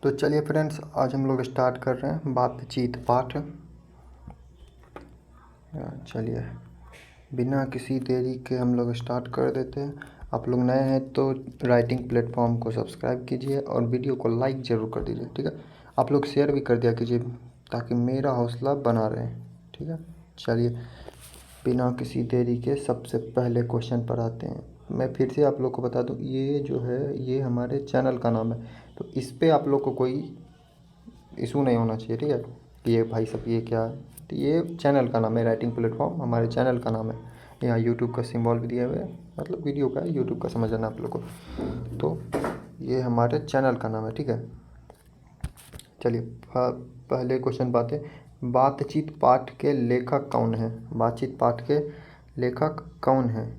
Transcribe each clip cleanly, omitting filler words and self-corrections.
तो चलिए फ्रेंड्स, आज हम लोग स्टार्ट कर रहे हैं बातचीत पाठ। चलिए बिना किसी देरी के हम लोग स्टार्ट कर देते हैं। आप लोग नए हैं तो राइटिंग प्लेटफॉर्म को सब्सक्राइब कीजिए और वीडियो को लाइक ज़रूर कर दीजिए, ठीक है। आप लोग शेयर भी कर दिया कीजिए ताकि मेरा हौसला बना रहे, ठीक है। चलिए बिना किसी देरी के सबसे पहले क्वेश्चन पर आते हैं। मैं फिर से आप लोग को बता दूं, ये जो है ये हमारे चैनल का नाम है, तो इस पर आप लोग को कोई इशू नहीं होना चाहिए, ठीक है। कि ये भाई सब ये क्या है, तो ये चैनल का नाम है, राइटिंग प्लेटफॉर्म हमारे चैनल का नाम है। यहाँ यूट्यूब का सिंबल भी दिया हुआ है, मतलब वीडियो का है, यूट्यूब का समझ आना आप लोग को। तो ये हमारे चैनल का नाम है, ठीक है। चलिए पहले क्वेश्चन बातें। बातचीत पाठ के लेखक कौन है? बातचीत पाठ के लेखक कौन है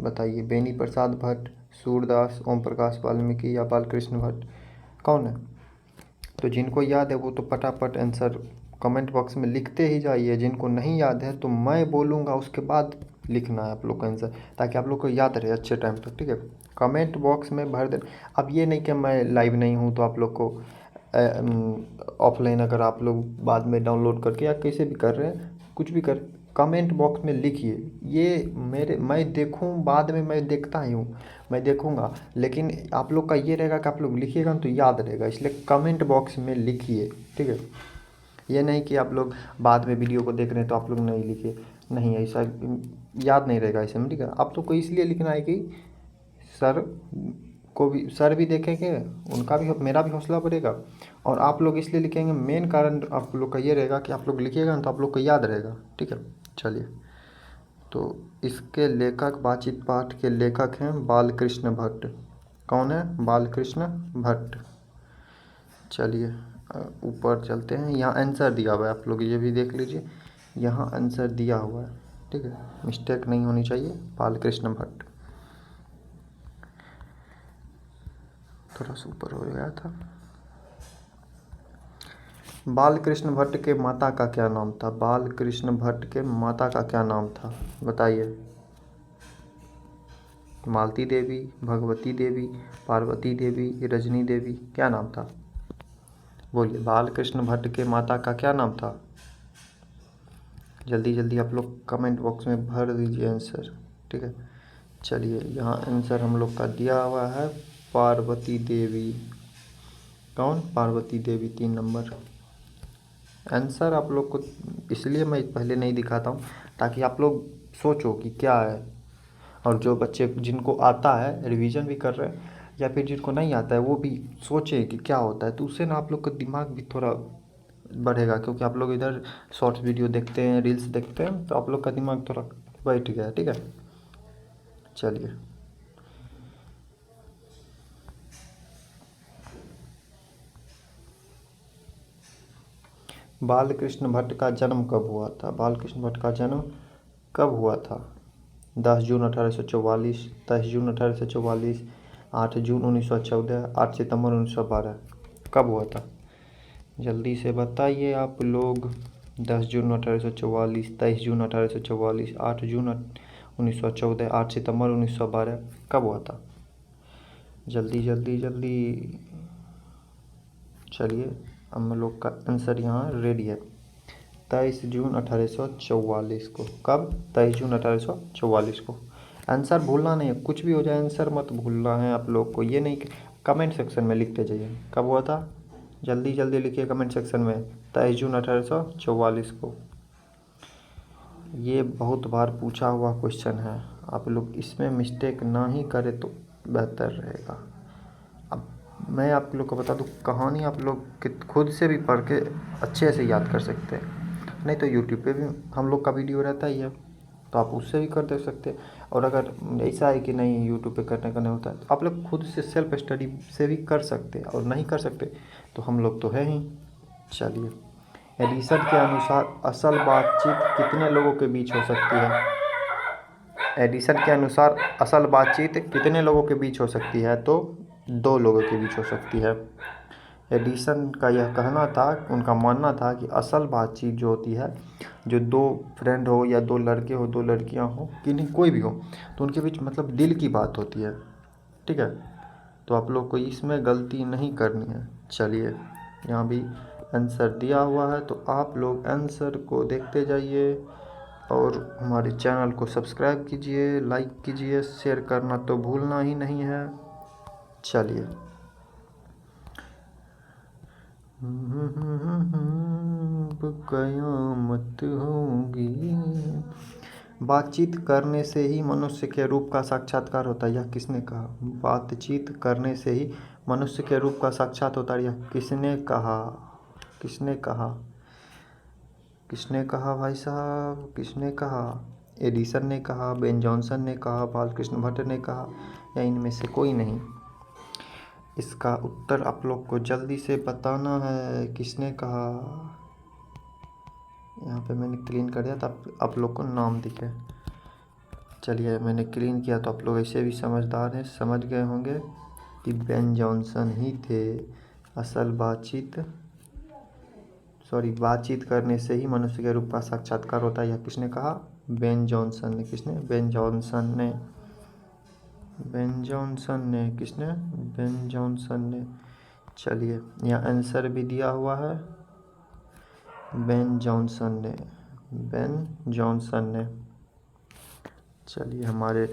बताइए। बेनी प्रसाद भट्ट, सूरदास, ओम प्रकाश वाल्मीकि या बालकृष्ण भट्ट, कौन है? तो जिनको याद है वो तो फटाफट आंसर कमेंट बॉक्स में लिखते ही जाइए। जिनको नहीं याद है तो मैं बोलूँगा उसके बाद लिखना है आप लोग का आंसर, ताकि आप लोग को याद रहे अच्छे टाइम तक, ठीक है। कमेंट बॉक्स में भर दें। अब ये नहीं कि मैं लाइव नहीं हूँ तो आप लोग को ऑफलाइन अगर आप लोग बाद में डाउनलोड करके या कैसे भी कर रहे हैं, कुछ भी कर, कमेंट बॉक्स में लिखिए। ये मैं देखूं, बाद में मैं देखता ही हूँ, मैं देखूंगा, लेकिन आप लोग का ये रहेगा कि आप लोग लिखिएगा तो याद रहेगा, इसलिए कमेंट बॉक्स में लिखिए, ठीक है। ये नहीं कि आप लोग बाद में वीडियो को देख रहे हैं तो आप लोग नहीं लिखे, नहीं, ऐसा याद नहीं रहेगा ऐसे में, ठीक है। आप लोग को इसलिए लिखना है कि सर सर भी देखेंगे, उनका भी, मेरा भी हौसला बढ़ेगा, और आप लोग इसलिए लिखेंगे, मेन कारण आप लोग का ये रहेगा कि आप लोग लिखिएगा ना तो आप लोग को याद रहेगा, ठीक है। चलिए, तो इसके लेखक, बातचीत पाठ के लेखक हैं बालकृष्ण भट्ट। कौन है? बालकृष्ण भट्ट। चलिए ऊपर चलते हैं, यहाँ आंसर दिया हुआ है, आप लोग ये भी देख लीजिए, यहाँ आंसर दिया हुआ है, ठीक है, मिस्टेक नहीं होनी चाहिए। बालकृष्ण भट्ट, थोड़ा सा ऊपर हो गया था। बालकृष्ण भट्ट के माता का क्या नाम था? बालकृष्ण भट्ट के माता का क्या नाम था बताइए। मालती देवी, भगवती देवी, पार्वती देवी, रजनी देवी, क्या नाम था? बोलिए, बालकृष्ण भट्ट के माता का क्या नाम था? जल्दी जल्दी आप लोग कमेंट बॉक्स में भर दीजिए आंसर, ठीक है। चलिए यहाँ आंसर हम लोग का दिया हुआ है पार्वती देवी। कौन? पार्वती देवी, 3 नंबर आंसर। आप लोग को इसलिए मैं पहले नहीं दिखाता हूँ ताकि आप लोग सोचो कि क्या है, और जो बच्चे जिनको आता है रिवीजन भी कर रहे हैं, या फिर जिनको नहीं आता है वो भी सोचे कि क्या होता है, तो उससे ना आप लोग का दिमाग भी थोड़ा बढ़ेगा, क्योंकि आप लोग इधर शॉर्ट्स वीडियो देखते हैं, रील्स देखते हैं, तो आप लोग का दिमाग थोड़ा बैठ गया है, ठीक है। चलिए बालकृष्ण भट्ट का जन्म कब हुआ था? बालकृष्ण भट्ट का जन्म कब हुआ था? 10 जून 1844, 23 जून 1844, 8 जून 1914, 8 सितंबर 1912, कब हुआ था? जल्दी से बताइए आप लोग। 10 जून 1844, 23 जून 1844, 8 जून 1914, 8 सितंबर 1912, कब हुआ था? जल्दी जल्दी जल्दी। चलिए हम लोग का आंसर यहाँ रेडी है, 23 जून 1844 को। कब? 23 जून 1844 को। आंसर भूलना नहीं है, कुछ भी हो जाए आंसर मत भूलना है आप लोग को। ये नहीं कि कमेंट सेक्शन में लिखते जाइए कब हुआ था, जल्दी जल्दी लिखिए कमेंट सेक्शन में, 23 जून 1844 को। ये बहुत बार पूछा हुआ क्वेश्चन है, आप लोग इसमें मिस्टेक ना ही करें तो बेहतर रहेगा। अब मैं आप लोग को बता दूं, कहानी आप लोग खुद से भी पढ़ के अच्छे से याद कर सकते हैं, नहीं तो यूट्यूब पे भी हम लोग का वीडियो रहता ही है, तो आप उससे भी कर दे सकते हैं। और अगर ऐसा है कि नहीं यूट्यूब पे करने का नहीं होता है, तो आप लोग खुद से सेल्फ स्टडी से भी कर सकते हैं, और नहीं कर सकते तो हम लोग तो है ही। चलिए, एडिसन के अनुसार असल बातचीत कितने लोगों के बीच हो सकती है? एडिसन के अनुसार असल बातचीत कितने लोगों के बीच हो सकती है? तो 2 लोगों के बीच हो सकती है। एडिसन का यह कहना था, उनका मानना था कि असल बातचीत जो होती है, जो 2 फ्रेंड हो या 2 लड़के हो, 2 लड़कियां हो, कि नहीं कोई भी हो, तो उनके बीच दिल की बात होती है, ठीक है। तो आप लोग को इसमें गलती नहीं करनी है, चलिए यहाँ भी आंसर दिया हुआ है, तो आप लोग आंसर को देखते जाइए और हमारे चैनल को सब्सक्राइब कीजिए, लाइक कीजिए, शेयर करना तो भूलना ही नहीं है। चलिए कयामत होगी। बातचीत करने से ही मनुष्य के रूप का साक्षात्कार होता है, यह किसने कहा? बातचीत करने से ही मनुष्य के रूप का साक्षात होता है, यह किसने कहा? किसने कहा? किसने कहा भाई साहब, किसने कहा? एडिसन ने कहा, बेन जॉनसन ने कहा, बालकृष्ण भट्ट ने कहा, या इनमें से कोई नहीं? इसका उत्तर आप लोग को जल्दी से बताना है, किसने कहा। यहाँ पे मैंने क्लीन कर दिया था, आप लोग को नाम दिखे। चलिए मैंने क्लीन किया तो आप लोग ऐसे भी समझदार हैं, समझ गए होंगे कि बेन जॉनसन ही थे। असल बातचीत करने से ही मनुष्य के रूप का साक्षात्कार होता है, यह किसने कहा? बेन जॉनसन ने। किसने? बेन जॉनसन ने। बेन जॉनसन ने। किसने? बेन जॉनसन ने। चलिए यहाँ आंसर भी दिया हुआ है, बेन जॉनसन ने। बेन जॉनसन ने। चलिए हमारे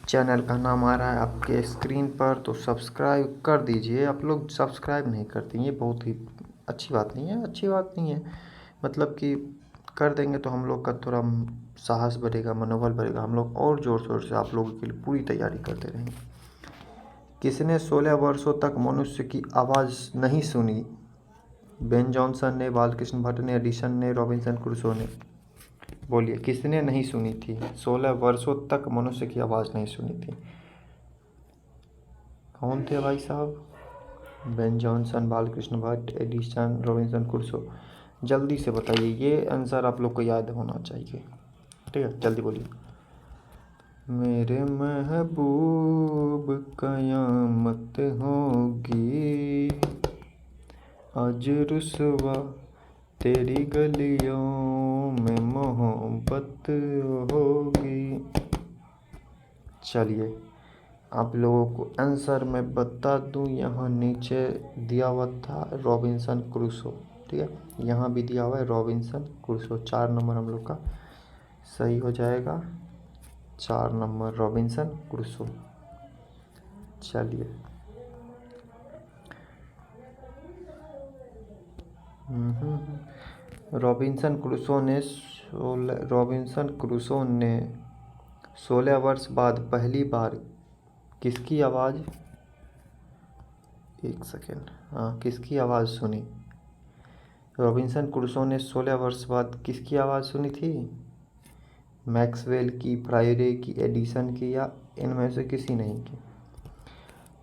चैनल का नाम आ रहा है आपके स्क्रीन पर, तो सब्सक्राइब कर दीजिए। आप लोग सब्सक्राइब नहीं करते, ये बहुत ही अच्छी बात नहीं है, अच्छी बात नहीं है। मतलब कि कर देंगे तो हम लोग का थोड़ा साहस बढ़ेगा, मनोबल बढ़ेगा, हम लोग और ज़ोर शोर से आप लोगों के लिए पूरी तैयारी करते रहेंगे। किसने 16 वर्षों तक मनुष्य की आवाज़ नहीं सुनी? बेन जॉनसन ने, बालकृष्ण भट्ट ने, एडिसन ने, रॉबिन्सन क्रूसो ने। बोलिए किसने नहीं सुनी थी? 16 वर्षों तक मनुष्य की आवाज़ नहीं सुनी थी। कौन थे भाई साहब? Ben Jonson, Balkrishna Bhatt, Edison, Robinson Crusoe. जल्दी से बताइए, ये आंसर आप लोग को याद होना चाहिए, ठीक है? जल्दी बोलिए। मेरे महबूब कयामत होगी, आज रुसवा तेरी गलियों में मोहब्बत होगी। चलिए आप लोगों को आंसर मैं बता दूं, यहाँ नीचे दिया हुआ था रॉबिन्सन क्रूसो, ठीक है? यहाँ भी दिया हुआ है रॉबिन्सन क्रूसो। 4 नंबर हम लोग का सही हो जाएगा, 4 नंबर रॉबिन्सन क्रूसो। चलिए रॉबिन्सन क्रूसो ने 16 वर्ष बाद पहली बार किसकी आवाज़, एक सेकेंड, हाँ, किसकी आवाज़ सुनी? रॉबिन्सन क्रूसो ने 16 वर्ष बाद किसकी आवाज़ सुनी थी? मैक्सवेल की, फ्राइडे की, एडिसन की, या इनमें से किसी नहीं की?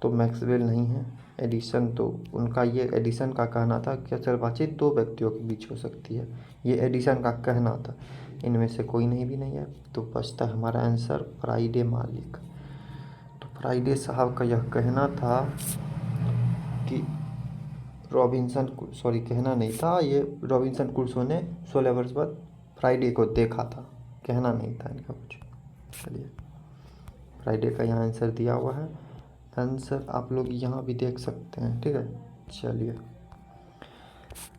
तो मैक्सवेल नहीं है, एडिसन तो उनका, ये एडिसन का कहना था कि असल बातचीत 2 व्यक्तियों के बीच हो सकती है, ये एडिसन का कहना था। इनमें से कोई नहीं भी नहीं है, तो बचता है हमारा आंसर फ्राइडे मालिक। तो फ्राइडे साहब का यह कहना था कि कहना नहीं था, ये रॉबिन्सन क्रूसो ने 16 वर्ष बाद फ्राइडे को देखा था, कहना नहीं था इनका कुछ। चलिए फ्राइडे का यहाँ आंसर दिया हुआ है, आंसर आप लोग यहाँ भी देख सकते हैं, ठीक है? चलिए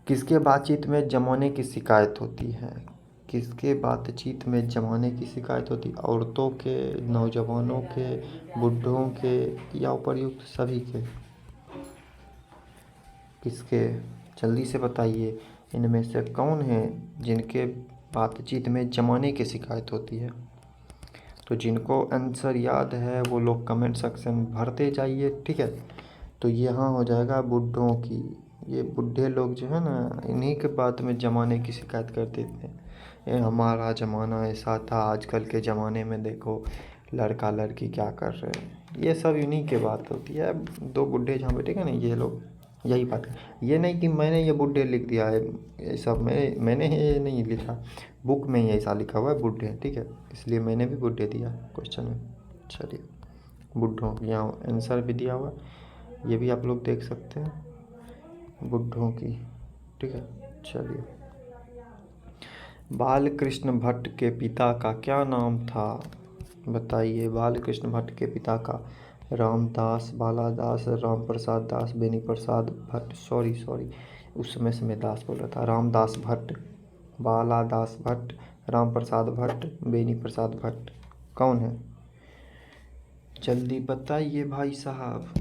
किसके बातचीत में जमाने की शिकायत होती है? किसके बातचीत में जमाने की शिकायत होती है? औरतों के, नौजवानों के, बूढ़ों के, या उपर्युक्त सभी के? किसके? जल्दी से बताइए, इनमें से कौन है जिनके बातचीत में जमाने की शिकायत होती है? तो जिनको आंसर याद है वो लोग कमेंट सेक्शन भरते जाइए, ठीक है? तो यहाँ हो जाएगा बूढ़ों की। ये बूढ़े लोग जो है ना, इन्हीं के बात में ज़माने की शिकायत करते थे। ये हमारा ज़माना ऐसा था, आजकल के ज़माने में देखो लड़का लड़की क्या कर रहे हैं, ये सब इन्हीं के बात होती है। 2 बूढ़े जहाँ बैठेंगे ना, ये लोग यही बात है। ये नहीं कि मैंने ये बूढ़े लिख दिया है, ये सब मैंने ये नहीं लिखा, बुक में ही ऐसा लिखा हुआ है बूढ़े, ठीक है? इसलिए मैंने भी बूढ़े दिया क्वेश्चन में। चलिए बूढ़ों, यहाँ आंसर भी दिया हुआ, ये भी आप लोग देख सकते हैं, बूढ़ों की, ठीक है? चलिए बालकृष्ण भट्ट के पिता का क्या नाम था? बताइए बालकृष्ण भट्ट के पिता का रामदास, बालादास, राम प्रसाद दास, बेनी प्रसाद भट्ट, सॉरी उस समय से मैं दास बोल रहा था। रामदास भट्ट, बालादास भट्ट, राम प्रसाद भट्ट, बेनी प्रसाद भट्ट। कौन है? जल्दी बताइए भाई साहब।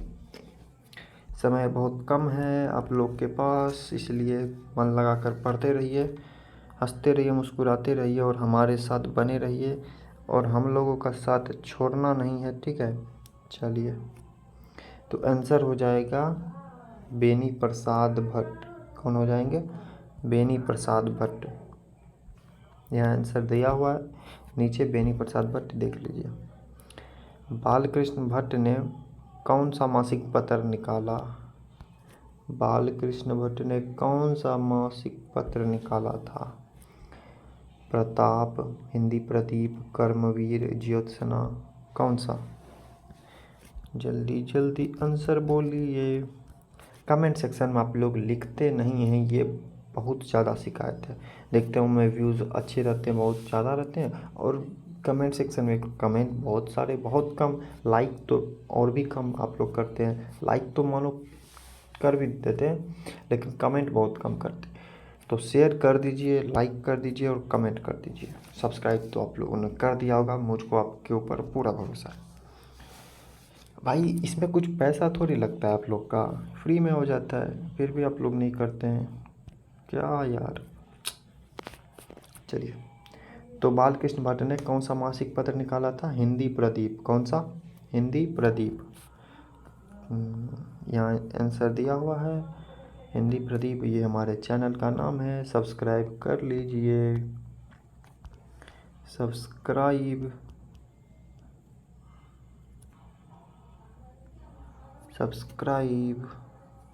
समय बहुत कम है आप लोग के पास, इसलिए मन लगा कर पढ़ते रहिए, हंसते रहिए, मुस्कुराते रहिए और हमारे साथ बने रहिए और हम लोगों का साथ छोड़ना नहीं है, ठीक है। चलिए, तो आंसर हो जाएगा बेनी प्रसाद भट्ट। कौन हो जाएंगे? बेनी प्रसाद भट्ट। यहाँ आंसर दिया हुआ है नीचे, बेनी प्रसाद भट्ट देख लीजिए। बालकृष्ण भट्ट ने कौन सा मासिक पत्र निकाला? बालकृष्ण भट्ट ने कौन सा मासिक पत्र निकाला था? प्रताप, हिंदी प्रदीप, कर्मवीर, ज्योत्सना, कौन सा? जल्दी जल्दी आंसर बोलिए। कमेंट सेक्शन में आप लोग लिखते नहीं हैं, ये बहुत ज़्यादा शिकायत है। देखते हूँ मैं, व्यूज़ अच्छे रहते हैं, बहुत ज़्यादा रहते हैं, और कमेंट सेक्शन में कमेंट बहुत सारे, बहुत कम लाइक, तो और भी कम आप लोग करते हैं। लाइक तो मानो कर भी देते हैं, लेकिन कमेंट बहुत कम करते हैं। तो शेयर कर दीजिए, लाइक कर दीजिए और कमेंट कर दीजिए। सब्सक्राइब तो आप लोगों ने कर दिया होगा, मुझको आपके ऊपर पूरा भरोसा है भाई। इसमें कुछ पैसा थोड़ी लगता है, आप लोग का फ्री में हो जाता है, फिर भी आप लोग नहीं करते हैं, क्या यार। चलिए, तो बालकृष्ण भट्ट ने कौन सा मासिक पत्र निकाला था? हिंदी प्रदीप। कौन सा? हिंदी प्रदीप। यहाँ आंसर दिया हुआ है हिंदी प्रदीप। ये हमारे चैनल का नाम है, सब्सक्राइब कर लीजिए, सब्सक्राइब।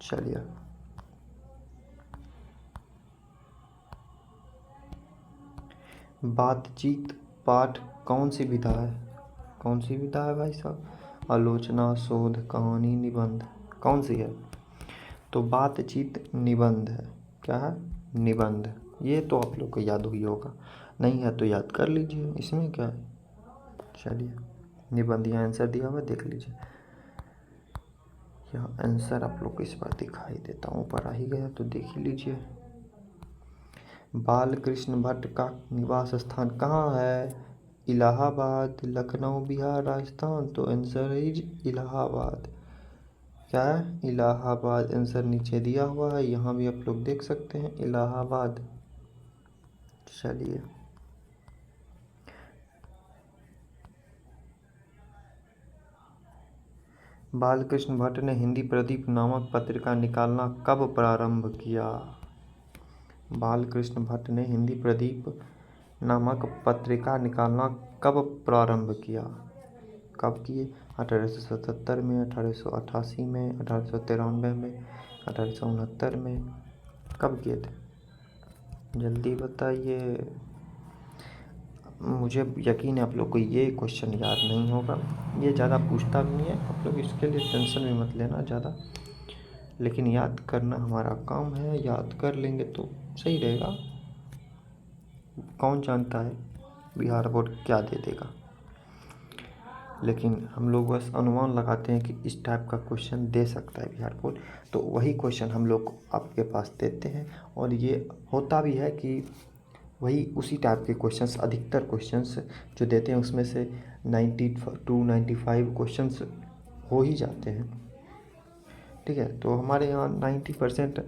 चलिए, बातचीत पाठ कौन सी विधा है? कौन सी विधा है भाई साहब? आलोचना, शोध, कहानी, निबंध, कौन सी है? तो बातचीत निबंध है। क्या है? निबंध। ये तो आप लोग को याद हुई होगा, नहीं है तो याद कर लीजिए, इसमें क्या है। चलिए, निबंध, यहाँ आंसर दिया हुआ देख लीजिए। यहाँ आंसर आप लोग को इस बार दिखाई देता हूँ, ऊपर आ ही गया तो देख ही लीजिए। बालकृष्ण भट्ट का निवास स्थान कहाँ है? इलाहाबाद, लखनऊ, बिहार, राजस्थान। तो आंसर इज इलाहाबाद। क्या है? इलाहाबाद। आंसर नीचे दिया हुआ है, यहाँ भी आप लोग देख सकते हैं, इलाहाबाद। चलिए, बालकृष्ण भट्ट ने हिंदी प्रदीप नामक पत्रिका निकालना कब प्रारंभ किया? बालकृष्ण भट्ट ने हिंदी प्रदीप नामक पत्रिका निकालना कब प्रारंभ किया? कब किए? 1877 में, 1888 में, 1893 में, 1869 में। कब किए थे? जल्दी बताइए। मुझे यकीन है आप लोग को ये क्वेश्चन याद नहीं होगा, ये ज़्यादा पूछता भी नहीं है, आप लोग इसके लिए टेंशन भी मत लेना ज़्यादा, लेकिन याद करना हमारा काम है, याद कर लेंगे तो सही रहेगा। कौन जानता है बिहार बोर्ड क्या दे देगा, लेकिन हम लोग बस अनुमान लगाते हैं कि इस टाइप का क्वेश्चन दे सकता है बिहार बोर्ड, तो वही क्वेश्चन हम लोग आपके पास देते हैं। और ये होता भी है कि वही उसी टाइप के क्वेश्चंस, अधिकतर क्वेश्चंस जो देते हैं उसमें से 92-95 क्वेश्चंस हो ही जाते हैं, ठीक है। तो हमारे यहाँ 90%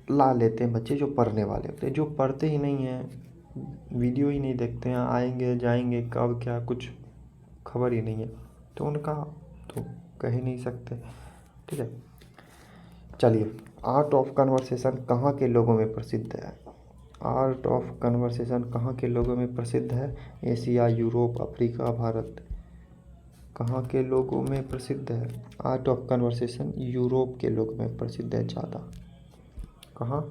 ला लेते हैं बच्चे जो पढ़ने वाले होते हैं। जो पढ़ते ही नहीं हैं, वीडियो ही नहीं देखते हैं, आएंगे जाएंगे कब क्या कुछ खबर ही नहीं है, तो उनका तो कह ही नहीं सकते, ठीक है। चलिए, आर्ट ऑफ कन्वर्सेशन कहाँ के लोगों में प्रसिद्ध है? आर्ट ऑफ कन्वर्सेशन कहाँ के लोगों में प्रसिद्ध है? Asia, Europe, Africa, Bharat. कहाँ के लोगों में प्रसिद्ध है आर्ट ऑफ कन्वर्सेशन? यूरोप के लोगों में प्रसिद्ध है ज़्यादा। कहाँ?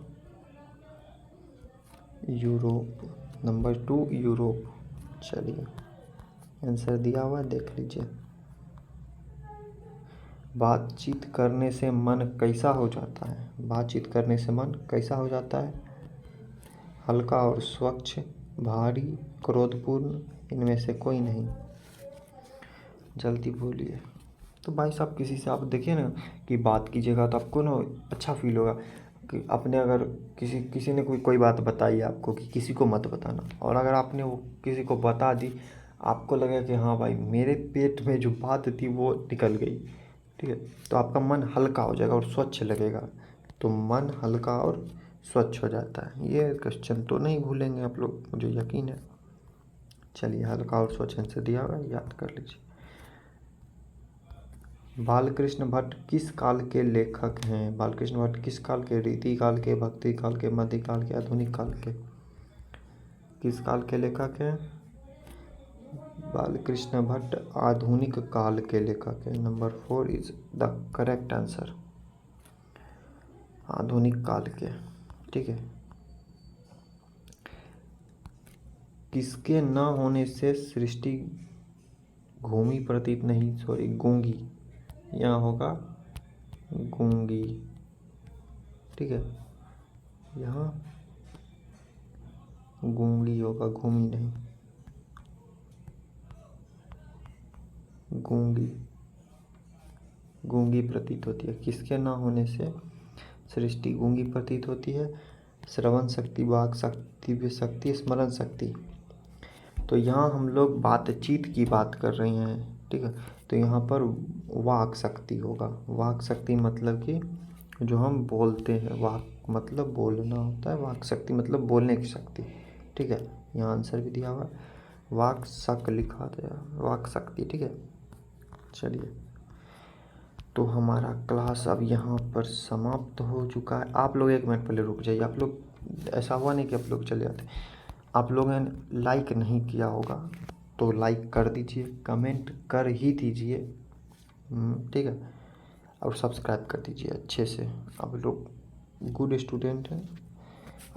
यूरोप। Number 2 Europe. चलिए, आंसर दिया हुआ है देख लीजिए। बातचीत करने से मन कैसा हो जाता है? बातचीत करने से मन कैसा हो जाता है? हल्का और स्वच्छ, भारी, क्रोधपूर्ण, इनमें से कोई नहीं। जल्दी बोलिए। तो भाई साहब किसी से आप देखिए ना कि बात कीजिएगा तो आपको ना अच्छा फील होगा कि आपने अगर किसी ने कोई बात बताई आपको कि किसी को मत बताना, और अगर आपने वो किसी को बता दी, आपको लगेगा कि हाँ भाई मेरे पेट में जो बात थी वो निकल गई, ठीक है, तो आपका मन हल्का हो जाएगा और स्वच्छ लगेगा। तो मन हल्का और स्वच्छ हो जाता है। ये क्वेश्चन तो नहीं भूलेंगे आप लोग, मुझे यकीन है। चलिए, हल्का और स्वच्छ आंसर दिया हुआ है, याद कर लीजिए। बालकृष्ण भट्ट किस काल के लेखक हैं? बालकृष्ण भट्ट किस काल के? रीति काल के, भक्ति काल के, मध्यकाल के, आधुनिक काल के? किस काल के लेखक हैं? बालकृष्ण भट्ट आधुनिक काल के लेखक हैं। Number 4 is the correct answer, आधुनिक काल के। ठीक है। किसके न होने से सृष्टि घूमी प्रतीत नहीं, सॉरी गूंगी, यहाँ होगा गूंगी। ठीक है, यहाँ गूंगी होगा, घूमी नहीं, गूंगी, गूंगी प्रतीत होती है। किसके ना होने से सृष्टि गूंगी प्रतीत होती है? श्रवण शक्ति, वाक शक्ति, भी शक्ति, स्मरण शक्ति। तो यहाँ हम लोग बातचीत की बात कर रहे हैं, ठीक है, तो यहाँ पर वाक शक्ति होगा। वाक शक्ति मतलब कि जो हम बोलते हैं, वाक मतलब बोलना होता है, वाक शक्ति मतलब बोलने की शक्ति। ठीक है, यहाँ आंसर भी दिया हुआ है, वाक शक लिखा गया, वाक शक्ति। ठीक है, चलिए, तो हमारा क्लास अब यहाँ पर समाप्त हो चुका है। आप लोग 1 मिनट पहले रुक जाइए। आप लोग, ऐसा हुआ नहीं कि आप लोग चले जाते। आप लोगों ने लाइक नहीं किया होगा तो लाइक कर दीजिए, कमेंट कर ही दीजिए, ठीक है, और सब्सक्राइब कर दीजिए अच्छे से। आप लोग गुड स्टूडेंट हैं।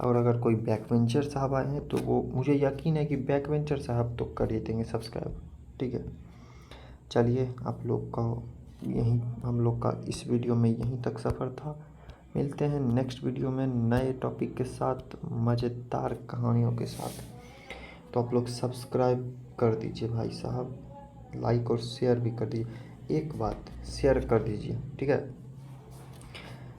और अगर कोई बैक वेंचर साहब आए हैं तो वो, मुझे यकीन है कि बैक वेंचर साहब तो कर ही देंगे सब्सक्राइब। ठीक है, चलिए, आप लोग का यहीं, हम लोग का इस वीडियो में यहीं तक सफ़र था। मिलते हैं नेक्स्ट वीडियो में नए टॉपिक के साथ, मज़ेदार कहानियों के साथ। तो आप लोग सब्सक्राइब कर दीजिए भाई साहब, लाइक और शेयर भी कर दीजिए। एक बात, शेयर कर दीजिए, ठीक है।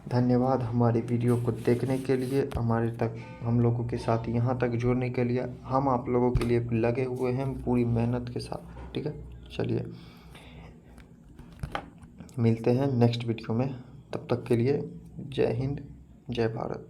धन्यवाद हमारी वीडियो को देखने के लिए, हमारे तक, हम लोगों के साथ यहाँ तक जुड़ने के लिए। हम आप लोगों के लिए लगे हुए हैं पूरी मेहनत के साथ, ठीक है। चलिए, मिलते हैं नेक्स्ट वीडियो में, तब तक के लिए जय हिंद, जय भारत।